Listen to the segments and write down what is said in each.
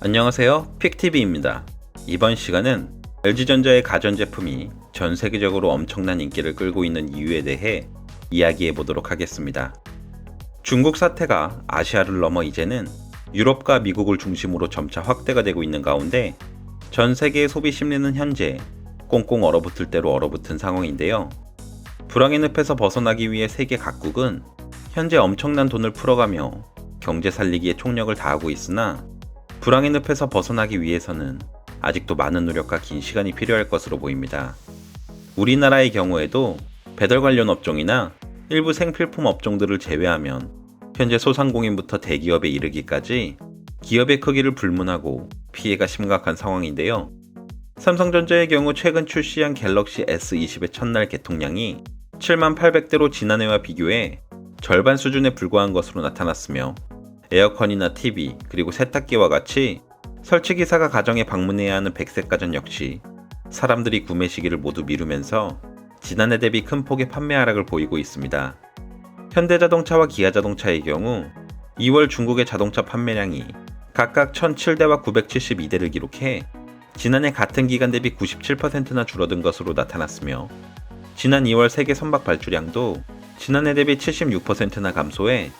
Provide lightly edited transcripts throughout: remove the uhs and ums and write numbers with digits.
안녕하세요, 픽TV입니다. 이번 시간은 LG전자의 가전제품이 전 세계적으로 엄청난 인기를 끌고 있는 이유에 대해 이야기해 보도록 하겠습니다. 중국 사태가 아시아를 넘어 이제는 유럽과 미국을 중심으로 점차 확대가 되고 있는 가운데 전 세계의 소비 심리는 현재 꽁꽁 얼어붙을 대로 얼어붙은 상황인데요. 불황의 늪에서 벗어나기 위해 세계 각국은 현재 엄청난 돈을 풀어가며 경제 살리기에 총력을 다하고 있으나 불황의 늪에서 벗어나기 위해서는 아직도 많은 노력과 긴 시간이 필요할 것으로 보입니다. 우리나라의 경우에도 배달 관련 업종이나 일부 생필품 업종들을 제외하면 현재 소상공인부터 대기업에 이르기까지 기업의 크기를 불문하고 피해가 심각한 상황인데요. 삼성전자의 경우 최근 출시한 갤럭시 S20의 첫날 개통량이 7800대로 지난해와 비교해 절반 수준에 불과한 것으로 나타났으며 에어컨이나 TV 그리고 세탁기와 같이 설치기사가 가정에 방문해야 하는 백색가전 역시 사람들이 구매 시기를 모두 미루면서 지난해 대비 큰 폭의 판매 하락을 보이고 있습니다. 현대자동차와 기아자동차의 경우 2월 중국의 자동차 판매량이 각각 1007대와 972대를 기록해 지난해 같은 기간 대비 97%나 줄어든 것으로 나타났으며 지난 2월 세계 선박 발주량도 지난해 대비 76%나 감소해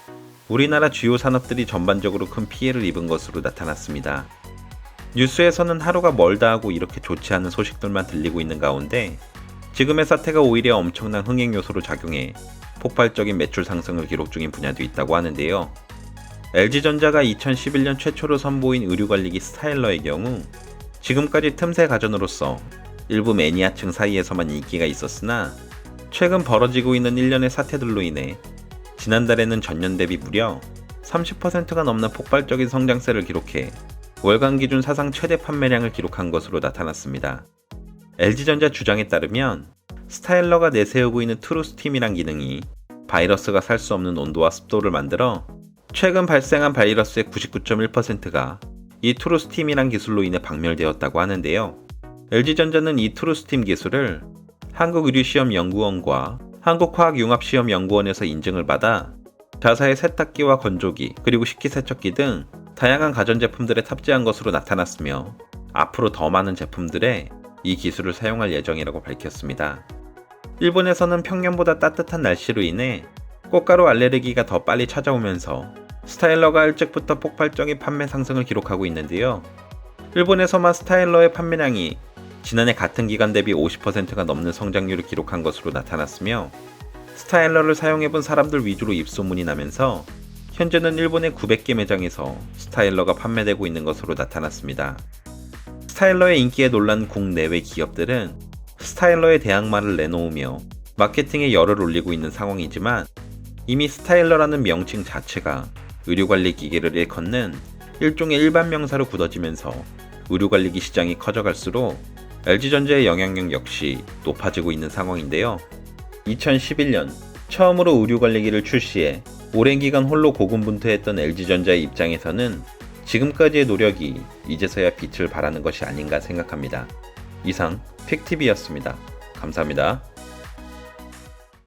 우리나라 주요 산업들이 전반적으로 큰 피해를 입은 것으로 나타났습니다. 뉴스에서는 하루가 멀다 하고 이렇게 좋지 않은 소식들만 들리고 있는 가운데 지금의 사태가 오히려 엄청난 흥행 요소로 작용해 폭발적인 매출 상승을 기록 중인 분야도 있다고 하는데요. LG전자가 2011년 최초로 선보인 의류관리기 스타일러의 경우 지금까지 틈새 가전으로서 일부 매니아층 사이에서만 인기가 있었으나 최근 벌어지고 있는 일련의 사태들로 인해 지난달에는 전년 대비 무려 30%가 넘는 폭발적인 성장세를 기록해 월간 기준 사상 최대 판매량을 기록한 것으로 나타났습니다. LG전자 주장에 따르면 스타일러가 내세우고 있는 트루스팀이란 기능이 바이러스가 살 수 없는 온도와 습도를 만들어 최근 발생한 바이러스의 99.1%가 이 트루스팀이란 기술로 인해 박멸되었다고 하는데요. LG전자는 이 트루스팀 기술을 한국의류시험연구원과 한국화학융합시험연구원에서 인증을 받아 자사의 세탁기와 건조기 그리고 식기세척기 등 다양한 가전제품들에 탑재한 것으로 나타났으며 앞으로 더 많은 제품들에 이 기술을 사용할 예정이라고 밝혔습니다. 일본에서는 평년보다 따뜻한 날씨로 인해 꽃가루 알레르기가 더 빨리 찾아오면서 스타일러가 일찍부터 폭발적인 판매 상승을 기록하고 있는데요. 일본에서만 스타일러의 판매량이 지난해 같은 기간 대비 50%가 넘는 성장률을 기록한 것으로 나타났으며 스타일러를 사용해본 사람들 위주로 입소문이 나면서 현재는 일본의 900개 매장에서 스타일러가 판매되고 있는 것으로 나타났습니다. 스타일러의 인기에 놀란 국내외 기업들은 스타일러의 대항마를 내놓으며 마케팅에 열을 올리고 있는 상황이지만 이미 스타일러라는 명칭 자체가 의료관리 기기를 일컫는 일종의 일반 명사로 굳어지면서 의료관리기 시장이 커져갈수록 LG전자의 영향력 역시 높아지고 있는 상황인데요. 2011년 처음으로 의료관리기를 출시해 오랜 기간 홀로 고군분투했던 LG전자의 입장에서는 지금까지의 노력이 이제서야 빛을 발하는 것이 아닌가 생각합니다. 이상 픽TV였습니다. 감사합니다.